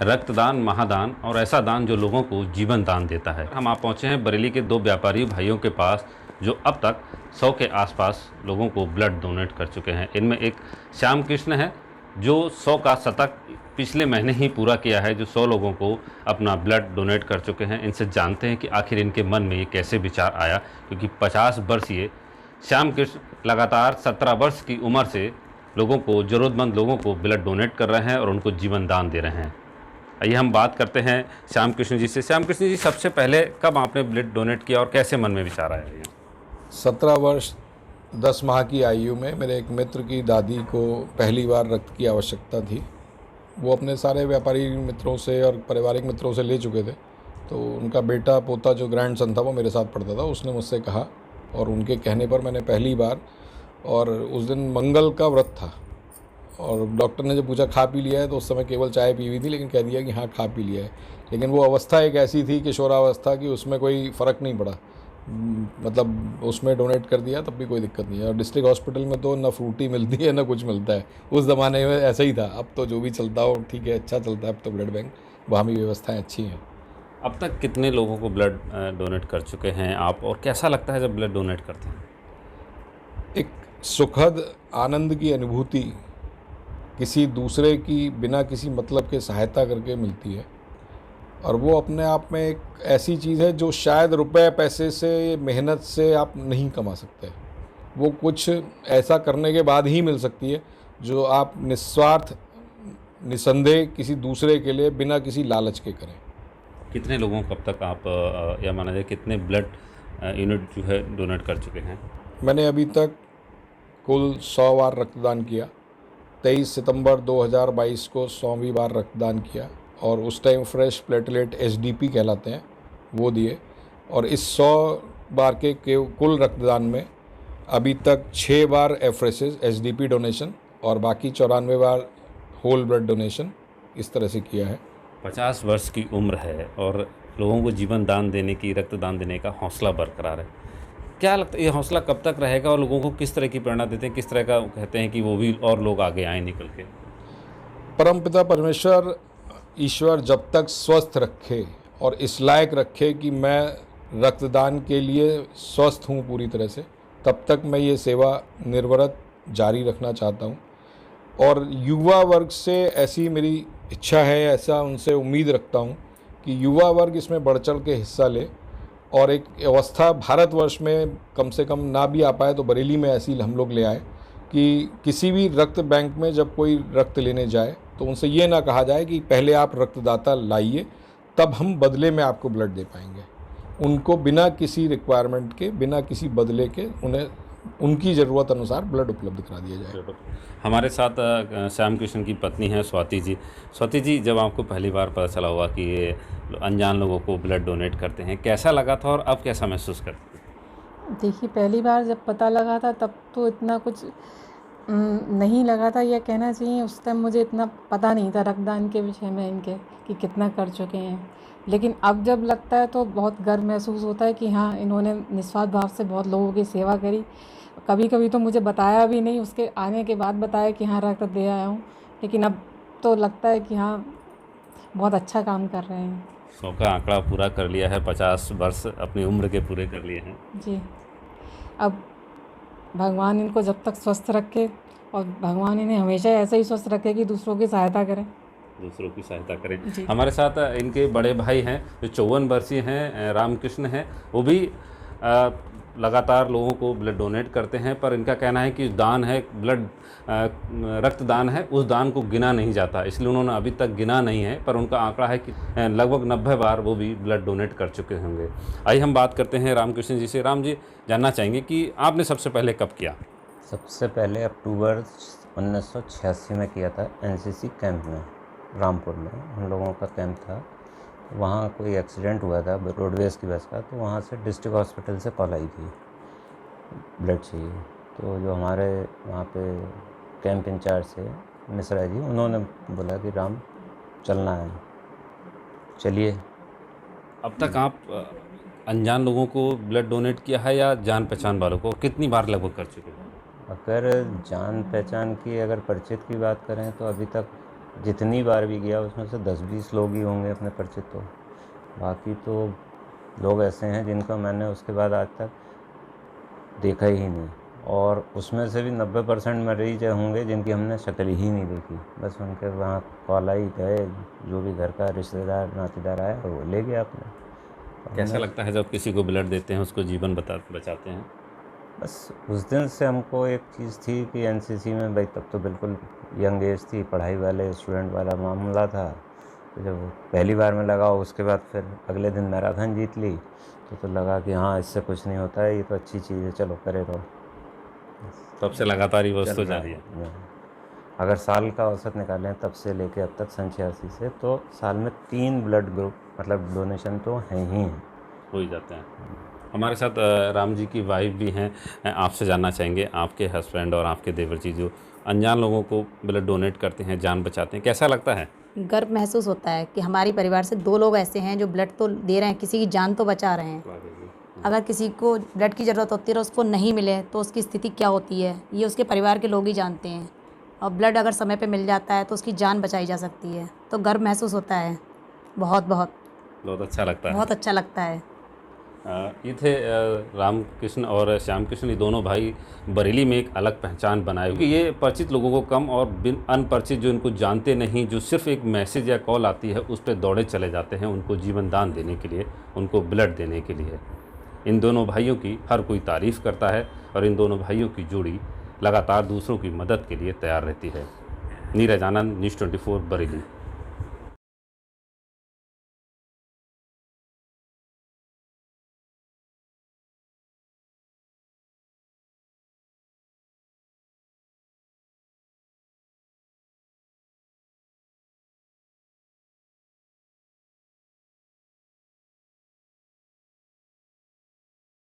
रक्तदान, महादान और ऐसा दान जो लोगों को जीवन दान देता है। हम आप पहुँचे हैं बरेली के 2 व्यापारी भाइयों के पास जो अब तक 100 के आसपास लोगों को ब्लड डोनेट कर चुके हैं। इनमें एक श्याम कृष्ण है जो 100 का शतक पिछले महीने ही पूरा किया है, जो 100 लोगों को अपना ब्लड डोनेट कर चुके हैं। इनसे जानते हैं कि आखिर इनके मन में ये कैसे विचार आया, क्योंकि 50 वर्षीय श्याम कृष्ण लगातार 17 वर्ष की उम्र से लोगों को, ज़रूरतमंद लोगों को ब्लड डोनेट कर रहे हैं और उनको जीवन दान दे रहे हैं। आइए हम बात करते हैं श्याम कृष्ण जी से। श्याम कृष्ण जी, सबसे पहले कब आपने ब्लड डोनेट किया और कैसे मन में विचार आया ये? 17 वर्ष 10 माह की आयु में मेरे एक मित्र की दादी को पहली बार रक्त की आवश्यकता थी। वो अपने सारे व्यापारी मित्रों से और पारिवारिक मित्रों से ले चुके थे, तो उनका बेटा पोता जो ग्रैंड सन था वो मेरे साथ पढ़ता था, उसने मुझसे कहा और उनके कहने पर मैंने पहली बार, और उस दिन मंगल का व्रत था और डॉक्टर ने जब पूछा खा पी लिया है, तो उस समय केवल चाय पी हुई थी, लेकिन कह दिया कि हाँ खा पी लिया है। लेकिन वो अवस्था एक ऐसी थी किशोरावस्था की, उसमें कोई फ़र्क नहीं पड़ा। मतलब उसमें डोनेट कर दिया तब भी कोई दिक्कत नहीं है। और डिस्ट्रिक्ट हॉस्पिटल में तो ना फ्रूटी मिलती है ना कुछ मिलता है, उस ज़माने में ऐसा ही था। अब तो जो भी चलता हो ठीक है, अच्छा चलता है अब तो ब्लड बैंक, वहाँ भी व्यवस्थाएँ अच्छी हैं। अब तक कितने लोगों को ब्लड डोनेट कर चुके हैं आप, और कैसा लगता है जब ब्लड डोनेट करते हैं? एक सुखद आनंद की अनुभूति किसी दूसरे की बिना किसी मतलब के सहायता करके मिलती है, और वो अपने आप में एक ऐसी चीज़ है जो शायद रुपए पैसे से, मेहनत से आप नहीं कमा सकते। वो कुछ ऐसा करने के बाद ही मिल सकती है जो आप निस्वार्थ, निसंदेह किसी दूसरे के लिए बिना किसी लालच के करें। कितने लोगों को अब तक आप या माना जाए कितने ब्लड यूनिट जो है डोनेट कर चुके हैं? मैंने अभी तक कुल 100 बार रक्तदान किया। 23 सितंबर 2022 को 100वीं बार रक्तदान किया और उस टाइम फ्रेश प्लेटलेट एसडीपी कहलाते हैं वो दिए। और इस 100 बार के कुल रक्तदान में अभी तक 6 बार एफरेसिस एसडीपी डोनेशन और बाकी 94 बार होल ब्लड डोनेशन इस तरह से किया है। 50 वर्ष की उम्र है और लोगों को जीवन दान देने की, रक्तदान देने का हौसला बरकरार है। क्या लगता है ये हौसला कब तक रहेगा और लोगों को किस तरह की प्रेरणा देते हैं, किस तरह का कहते हैं कि वो भी और लोग आगे आएँ निकल के? परमपिता परमेश्वर ईश्वर जब तक स्वस्थ रखे और इस लायक रखे कि मैं रक्तदान के लिए स्वस्थ हूँ पूरी तरह से, तब तक मैं ये सेवा निर्विरत जारी रखना चाहता हूँ। और युवा वर्ग से ऐसी मेरी इच्छा है, ऐसा उनसे उम्मीद रखता हूँ कि युवा वर्ग इसमें बढ़ चढ़ के हिस्सा ले। और एक अवस्था भारतवर्ष में कम से कम ना भी आ पाए तो बरेली में ऐसी हम लोग ले आए कि किसी भी रक्त बैंक में जब कोई रक्त लेने जाए तो उनसे ये ना कहा जाए कि पहले आप रक्तदाता लाइए, तब हम बदले में आपको ब्लड दे पाएंगे। उनको बिना किसी रिक्वायरमेंट के, बिना किसी बदले के, उन्हें उनकी ज़रूरत अनुसार ब्लड उपलब्ध करा दिया जाए। हमारे साथ श्याम कृष्ण की पत्नी है स्वाति जी। स्वाति जी, जब आपको पहली बार पता चला होगा कि ये अनजान लोगों को ब्लड डोनेट करते हैं, कैसा लगा था और अब कैसा महसूस करते हैं? देखिए, पहली बार जब पता लगा था तब तो इतना कुछ नहीं लगा था, यह कहना चाहिए। उस टाइम मुझे इतना पता नहीं था रक्तदान के विषय में इनके कि कितना कर चुके हैं। लेकिन अब जब लगता है तो बहुत गर्व महसूस होता है कि हाँ, इन्होंने निस्वार्थ भाव से बहुत लोगों की सेवा करी। कभी कभी तो मुझे बताया भी नहीं, उसके आने के बाद बताया कि हाँ रक्त दे आया हूँ। लेकिन अब तो लगता है कि हाँ बहुत अच्छा काम कर रहे हैं। 100 का आंकड़ा पूरा कर लिया है, 50 वर्ष अपनी उम्र के पूरे कर लिए हैं जी। अब भगवान इनको जब तक स्वस्थ रखे और भगवान इन्हें हमेशा ऐसे ही स्वस्थ रखे कि दूसरों की सहायता करें। दूसरों की सहायता करें। हमारे साथ इनके बड़े भाई हैं जो 54 वर्षीय हैं, रामकृष्ण हैं। वो भी लगातार लोगों को ब्लड डोनेट करते हैं, पर इनका कहना है कि दान है, ब्लड रक्तदान है, उस दान को गिना नहीं जाता, इसलिए उन्होंने अभी तक गिना नहीं है। पर उनका आंकड़ा है कि लगभग 90 बार वो भी ब्लड डोनेट कर चुके होंगे। आइए हम बात करते हैं रामकृष्ण जी से। राम जी, जानना चाहेंगे कि आपने सबसे पहले कब किया? सबसे पहले अक्टूबर 1986 में किया था, एनसीसी कैंप में, रामपुर में हम लोगों का कैंप था। वहाँ कोई एक्सीडेंट हुआ था रोडवेज़ की बस का, तो वहाँ से डिस्ट्रिक्ट हॉस्पिटल से कॉल आई थी ब्लड चाहिए। तो जो हमारे वहाँ पे कैंप इंचार्ज थे मिश्रा जी, उन्होंने बोला कि राम चलना है, चलिए। अब तक आप अनजान लोगों को ब्लड डोनेट किया है या जान पहचान वालों को? कितनी बार लगभग कर चुके हैं? अगर जान पहचान की, अगर परिचित की बात करें तो अभी तक जितनी बार भी गया उसमें से 10-20 लोग ही होंगे अपने परिचित, तो बाकी तो लोग ऐसे हैं जिनका मैंने उसके बाद आज तक देखा ही नहीं, और उसमें से भी 90% मरीज होंगे जिनकी हमने शक्ल ही नहीं देखी, बस उनके वहाँ कॉल आई, गए, जो भी घर का रिश्तेदार नातेदार आया वो ले गया अपने। कैसा लगता है जब किसी को ब्लड देते हैं, उसको जीवन बचाते हैं? बस उस दिन से हमको एक चीज़ थी कि एनसीसी में भाई, तब तो बिल्कुल यंग एज थी, पढ़ाई वाले स्टूडेंट वाला मामला था, तो जब पहली बार में लगा उसके बाद फिर अगले दिन मैराथन जीत ली, तो लगा कि हाँ इससे कुछ नहीं होता है, ये तो अच्छी चीज़ है, चलो करे रहो। तब से लगातार ये वस्तु चल रहा जारी है। है। अगर साल का औसत निकालें तब से लेके अब तक सन 86 से, तो साल में 3 ब्लड ग्रुप मतलब डोनेशन तो हैं ही हैं। हो ही जाते हैं। हमारे साथ राम जी की वाइफ भी हैं। आपसे जानना चाहेंगे, आपके हस्बैंड और आपके देवर जी जो अनजान लोगों को ब्लड डोनेट करते हैं, जान बचाते हैं, कैसा लगता है? गर्व महसूस होता है कि हमारी परिवार से 2 लोग ऐसे हैं जो ब्लड तो दे रहे हैं, किसी की जान तो बचा रहे हैं। अगर किसी को ब्लड की ज़रूरत होती है और उसको नहीं मिले तो उसकी स्थिति क्या होती है, ये उसके परिवार के लोग ही जानते हैं। और ब्लड अगर समय पे मिल जाता है तो उसकी जान बचाई जा सकती है, तो गर्व महसूस होता है। बहुत बहुत बहुत अच्छा लगता है। बहुत अच्छा लगता है। ये थे रामकृष्ण और श्याम कृष्ण, ये दोनों भाई बरेली में एक अलग पहचान बनाए, क्योंकि ये परिचित लोगों को कम और बिन अनपरिचित जो इनको जानते नहीं, जो सिर्फ एक मैसेज या कॉल आती है उस पर दौड़े चले जाते हैं उनको जीवन दान देने के लिए, उनको ब्लड देने के लिए। इन दोनों भाइयों की हर कोई तारीफ़ करता है और इन दोनों भाइयों की जोड़ी लगातार दूसरों की मदद के लिए तैयार रहती है। नीरज आनंद, न्यूज़ 24 बरेली।